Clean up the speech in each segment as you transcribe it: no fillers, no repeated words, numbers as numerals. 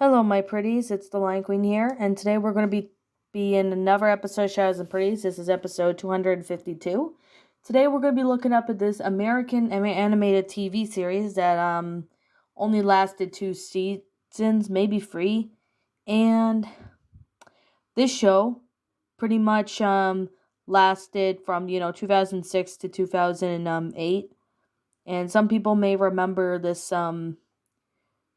Hello, my pretties. It's the Lion Queen here, and today we're going to be in another episode of Shadows and Pretties. This is episode 252. Today we're going to be looking up at this American animated TV series that only lasted 2 seasons, maybe 3, and this show pretty much lasted from 2006 to 2008, and some people may remember this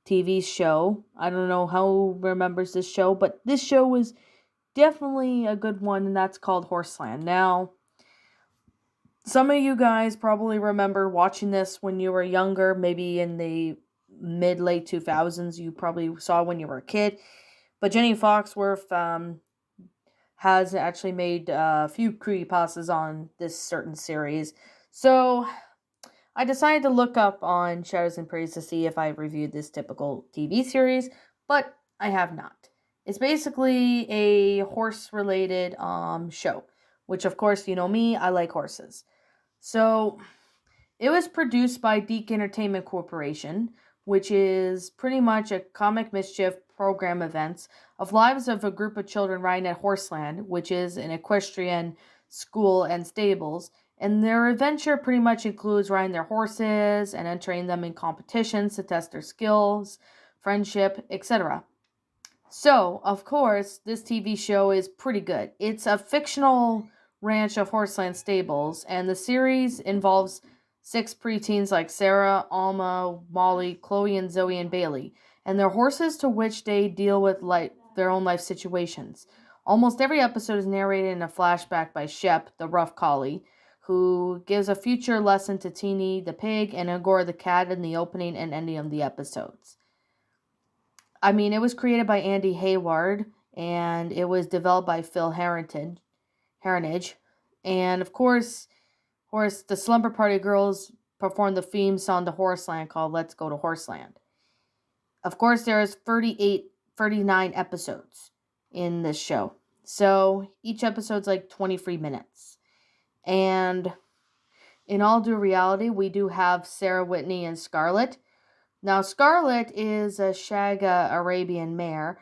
TV show. I don't know who remembers this show, but this show was definitely a good one, and that's called Horseland. Now, some of you guys probably remember watching this when you were younger, maybe in the late 2000s. You probably saw when you were a kid. But Jenny Foxworth has actually made a few creepypastas on this certain series. So I decided to look up on Shadows and Praise to see if I reviewed this typical TV series, but I have not. It's basically a horse-related show, which of course, you know me, I like horses. So it was produced by Deke Entertainment Corporation, which is pretty much a comic mischief program events of lives of a group of children riding at Horseland, which is an equestrian school and stables. And their adventure pretty much includes riding their horses and entering them in competitions to test their skills, friendship, etc. So, of course, this TV show is pretty good. It's a fictional ranch of Horseland stables, and the series involves 6 preteens like Sarah, Alma, Molly, Chloe, and Zoe and Bailey, and their horses to which they deal with their own life situations. Almost every episode is narrated in a flashback by Shep, the rough collie, who gives a future lesson to Teeny the pig and Agora the cat in the opening and ending of the episodes. I mean, it was created by Andy Hayward, and it was developed by Phil Heritage. And of course, the Slumber Party Girls performed the theme song to Horseland called Let's Go to Horseland. Of course, there is 39 episodes in this show. So each episode's like 23 minutes. And in all due reality, we do have Sarah Whitney and Scarlett. Now, Scarlett is a Shagga Arabian mare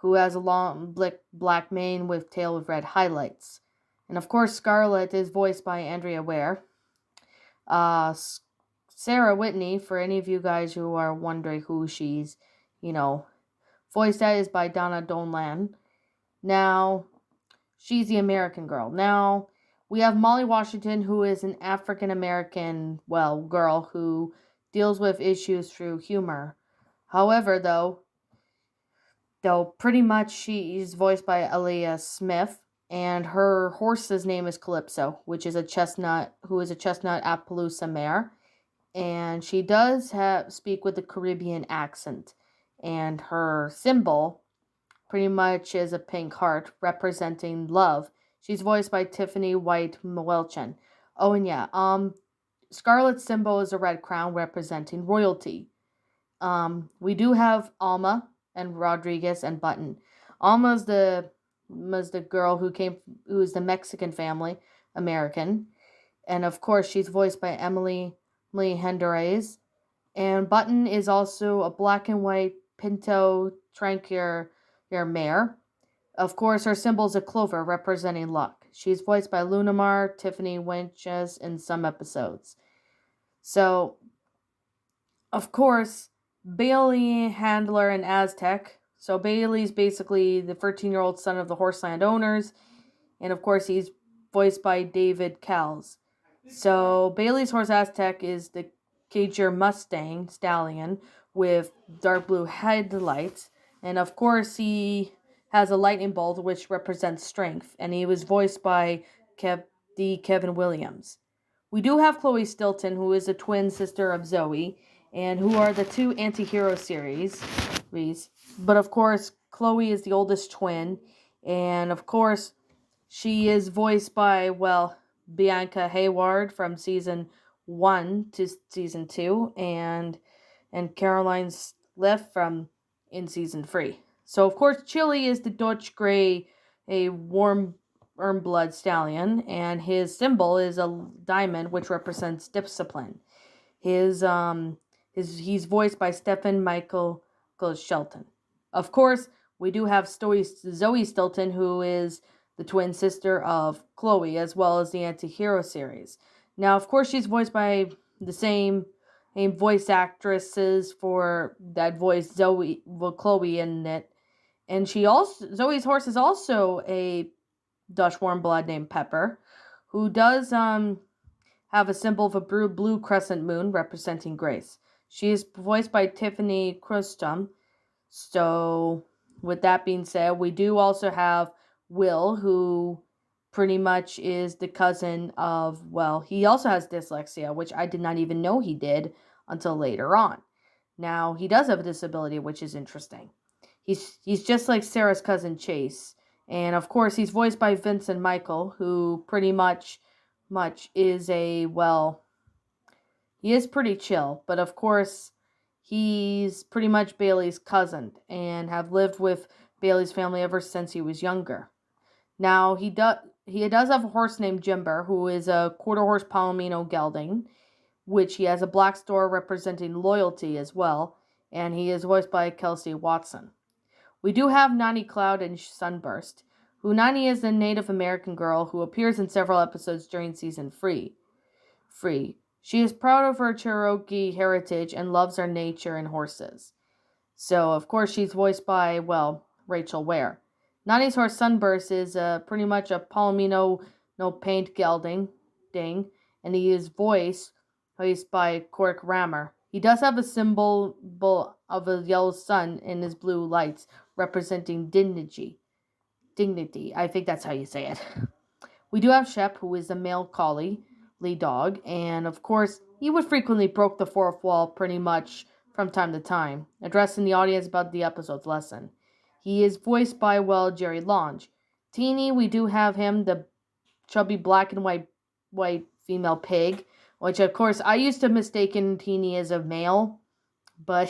who has a long black mane with tail with red highlights. And of course, Scarlett is voiced by Andrea Ware. Sarah Whitney, for any of you guys who are wondering who she's, voiced at, is by Donna Donlan. Now, she's the American girl. Now, we have Molly Washington, who is an African American, girl who deals with issues through humor. However, though pretty much she's voiced by Aaliyah Smith, and her horse's name is Calypso, which is a chestnut Appaloosa mare, and she does speak with a Caribbean accent, and her symbol pretty much is a pink heart representing love. She's voiced by Tiffany White Welchen. Oh, and yeah, Scarlet's symbol is a red crown representing royalty. We do have Alma and Rodriguez and Button. Alma was the girl who is the Mexican family, American, and of course she's voiced by Emily Hendrez. And Button is also a black and white Pinto Tranquil mare. Of course, her symbol is a clover representing luck. She's voiced by Lunamar, Tiffany Winches in some episodes. So, of course, Bailey, Handler, and Aztec. So Bailey's basically the 13-year-old son of the Horseland owners. And of course, he's voiced by David Cals. So Bailey's horse Aztec is the Cager Mustang stallion with dark blue headlights. And of course, he has a lightning bolt, which represents strength. And he was voiced by Kevin Williams. We do have Chloe Stilton, who is a twin sister of Zoe, and who are the two anti-hero series. But of course, Chloe is the oldest twin, and of course, she is voiced by, Bianca Hayward from season 1 to season 2, and Caroline Sliff in season 3. So of course, Chili is the Dutch Gray, a warm blood stallion, and his symbol is a diamond, which represents discipline. He's voiced by Stephen Michael Shelton. Of course, we do have Zoe Stilton, who is the twin sister of Chloe, as well as the anti-hero series. Now, of course, she's voiced by the same voice actresses for that voice Chloe in it. And Zoe's horse is also a Dutch warm blood named Pepper, who does have a symbol of a blue crescent moon representing grace. She is voiced by Tiffany Crustum. So, with that being said, we do also have Will, who pretty much is the cousin of, well, he also has dyslexia, which I did not even know he did until later on. Now, he does have a disability, which is interesting. He's just like Sarah's cousin Chase. And of course, he's voiced by Vincent Michael, who pretty much is he is pretty chill, but of course, he's pretty much Bailey's cousin and have lived with Bailey's family ever since he was younger. Now, he does have a horse named Jimber, who is a quarter horse Palomino gelding, which he has a black store representing loyalty as well, and he is voiced by Kelsey Watson. We do have Nani Cloud in Sunburst, who Nani is a Native American girl who appears in several episodes during season 3. She is proud of her Cherokee heritage and loves her nature and horses. So, of course, she's voiced by, Rachel Ware. Nani's horse Sunburst is pretty much a Palomino no paint gelding, and he is voiced by Cork Rammer. He does have a symbol of a yellow sun in his blue lights, representing dignity. I think that's how you say it. We do have Shep, who is a male collie lead dog, and of course, he would frequently broke the fourth wall pretty much from time to time, addressing the audience about the episode's lesson. He is voiced by, Jerry Longe. Teeny, we do have him, the chubby black and white female pig, which of course I used to mistaken Teeny as a male, but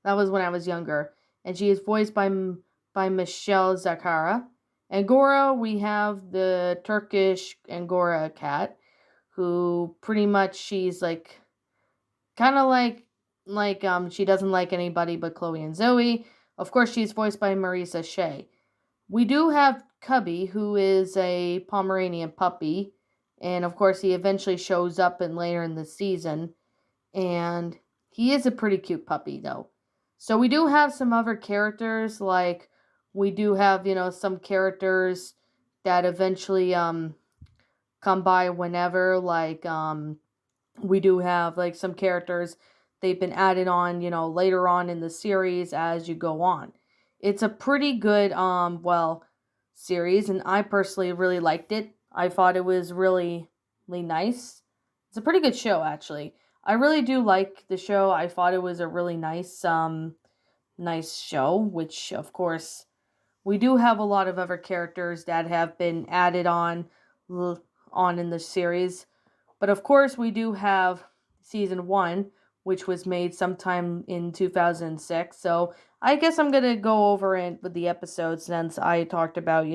that was when I was younger. And she is voiced by Michelle Zakara. Angora, we have the Turkish Angora cat, who pretty much she's like, kind of like she doesn't like anybody but Chloe and Zoe. Of course, she's voiced by Marisa Shea. We do have Cubby, who is a Pomeranian puppy, and of course, he eventually shows up later in the season, and he is a pretty cute puppy, though. So we do have some other characters, like we do have, some characters that eventually come by whenever, like we do have like some characters they've been added on, later on in the series as you go on. It's a pretty good series, and I personally really liked it. I thought it was really, really nice. It's a pretty good show, actually. I really do like the show. I thought it was a really nice show, which, of course, we do have a lot of other characters that have been added on in the series. But, of course, we do have Season 1, which was made sometime in 2006. So, I guess I'm going to go over it with the episodes since I talked about,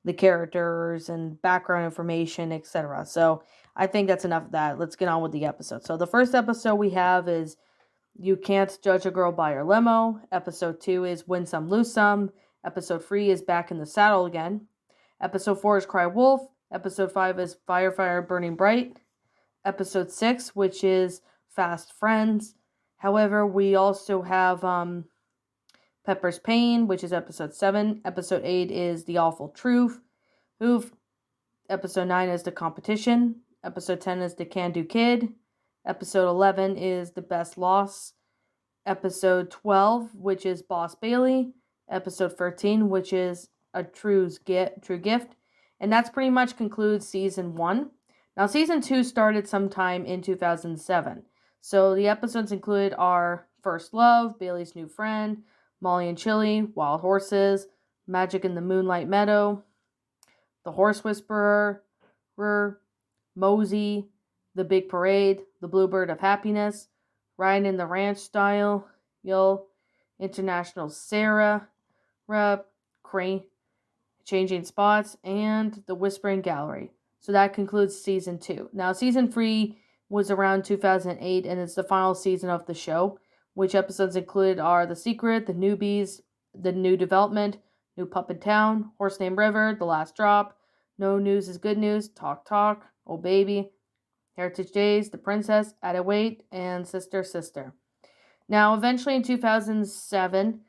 the characters and background information, etc. So, I think that's enough of that. Let's get on with the episode. So, the first episode we have is You Can't Judge a Girl by Her Limo. Episode 2 is Win Some, Lose Some. Episode 3 is Back in the Saddle Again. Episode 4 is Cry Wolf. Episode 5 is Fire Burning Bright. Episode 6, which is Fast Friends. However, we also have Pepper's Pain, which is episode 7. Episode 8 is The Awful Truth. Episode 9 is The Competition. Episode 10 is The Can Do Kid. Episode 11 is The Best Loss. Episode 12, which is Boss Bailey. Episode 13, which is A True Gift. And that's pretty much concludes Season 1. Now, Season 2 started sometime in 2007. So the episodes included are First Love, Bailey's New Friend, Molly and Chili, Wild Horses, Magic in the Moonlight Meadow, The Horse Whisperer, Mosey, The Big Parade, The Bluebird of Happiness, Riding in the Ranch Style, International Sarah, Crane, Changing Spots, and The Whispering Gallery. So that concludes Season 2. Now, Season 3 was around 2008, and it's the final season of the show, which episodes included are The Secret, The Newbies, the new development, new pup in town, horse named River, the last drop, no news is good news, talk talk, oh baby, Heritage Days, the princess, added weight, and sister. Now, eventually in 2007,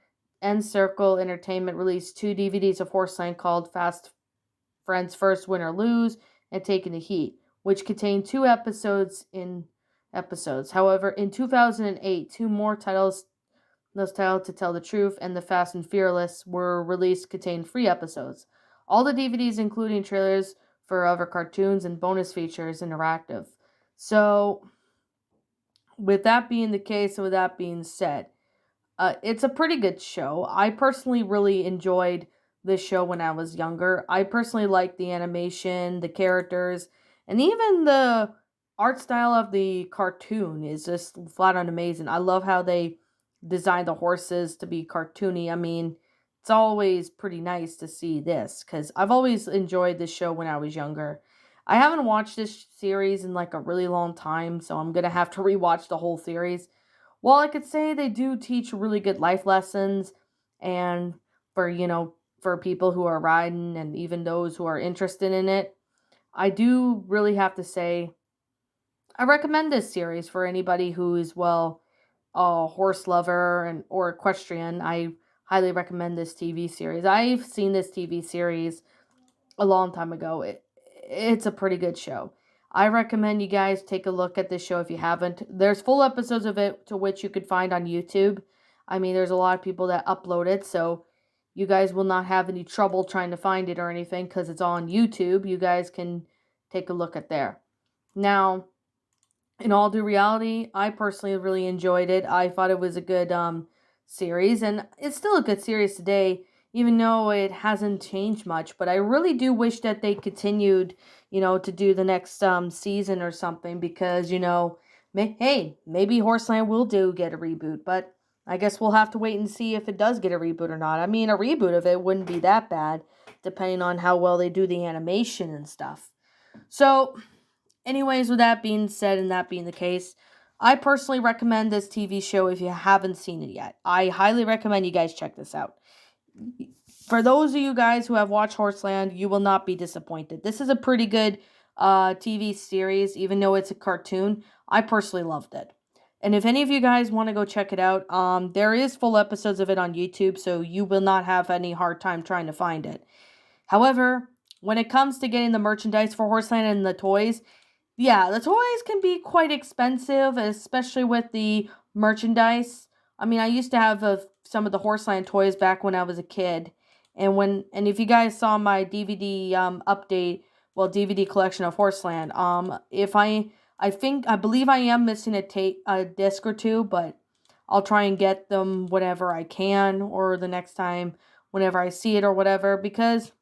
End Circle Entertainment released 2 DVDs of Horseland called Fast Friends First Win or Lose and Taking the Heat, which contained 2 episodes. However, in 2008, 2 more titles, those titled To Tell the Truth and The Fast and Fearless, were released, contained 3 episodes. All the DVDs, including trailers for other cartoons and bonus features, interactive. So, with that being the case, and with that being said, it's a pretty good show. I personally really enjoyed this show when I was younger. I personally liked the animation, the characters, and even the art style of the cartoon is just flat out amazing. I love how they designed the horses to be cartoony. I mean, it's always pretty nice to see this because I've always enjoyed this show when I was younger. I haven't watched this series in like a really long time, so I'm going to have to rewatch the whole series. While I could say they do teach really good life lessons, and for people who are riding and even those who are interested in it, I do really have to say I recommend this series for anybody who is, well, a horse lover or equestrian. I highly recommend this TV series. I've seen this TV series a long time ago. It's a pretty good show. I recommend you guys take a look at this show if you haven't. There's full episodes of it to which you could find on YouTube. I mean, there's a lot of people that upload it, so you guys will not have any trouble trying to find it or anything because it's on YouTube. You guys can take a look at there. Now, in all due reality, I personally really enjoyed it. I thought it was a good series, and it's still a good series today, even though it hasn't changed much. But I really do wish that they continued, to do the next season or something, because, maybe Horseland will get a reboot, but I guess we'll have to wait and see if it does get a reboot or not. I mean, a reboot of it wouldn't be that bad, depending on how well they do the animation and stuff. So, anyways, with that being said and that being the case, I personally recommend this TV show if you haven't seen it yet. I highly recommend you guys check this out. For those of you guys who have watched Horseland, you will not be disappointed. This is a pretty good TV series, even though it's a cartoon. I personally loved it. And if any of you guys want to go check it out, there is full episodes of it on YouTube, so you will not have any hard time trying to find it. However, when it comes to getting the merchandise for Horseland and the toys, yeah, the toys can be quite expensive, especially with the merchandise. I mean, I used to have some of the Horseland toys back when I was a kid. And if you guys saw my DVD DVD collection of Horseland, I believe I am missing a disc or 2, but I'll try and get them whenever I can, or the next time whenever I see it or whatever, because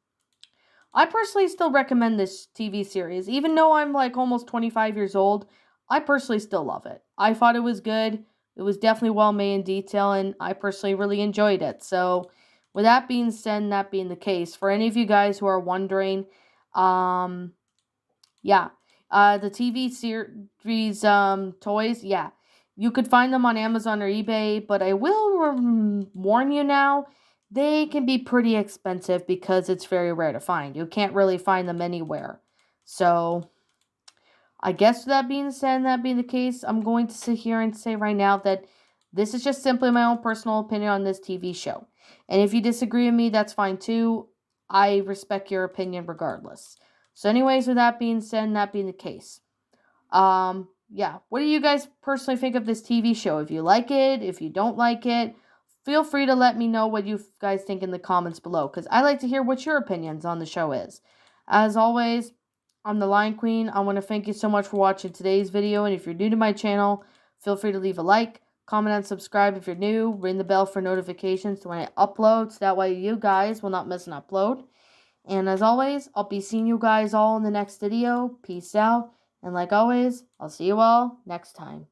I personally still recommend this TV series. Even though I'm like almost 25 years old, I personally still love it. I thought it was good. It was definitely well made in detail, and I personally really enjoyed it. So, with that being said and that being the case, for any of you guys who are wondering, the TV series toys, you could find them on Amazon or eBay, but I will warn you now, they can be pretty expensive because it's very rare to find. You can't really find them anywhere. So, I guess with that being said and that being the case, I'm going to sit here and say right now that this is just simply my own personal opinion on this TV show. And if you disagree with me, that's fine too. I respect your opinion regardless. So anyways, with that being said and that being the case, what do you guys personally think of this TV show? If you like it, if you don't like it, feel free to let me know what you guys think in the comments below, because I like to hear what your opinions on the show is. As always, I'm the Lion Queen. I want to thank you so much for watching today's video, and if you're new to my channel, feel free to leave a like, comment, and subscribe if you're new. Ring the bell for notifications when I upload, so that way you guys will not miss an upload. And as always, I'll be seeing you guys all in the next video. Peace out, and like always, I'll see you all next time.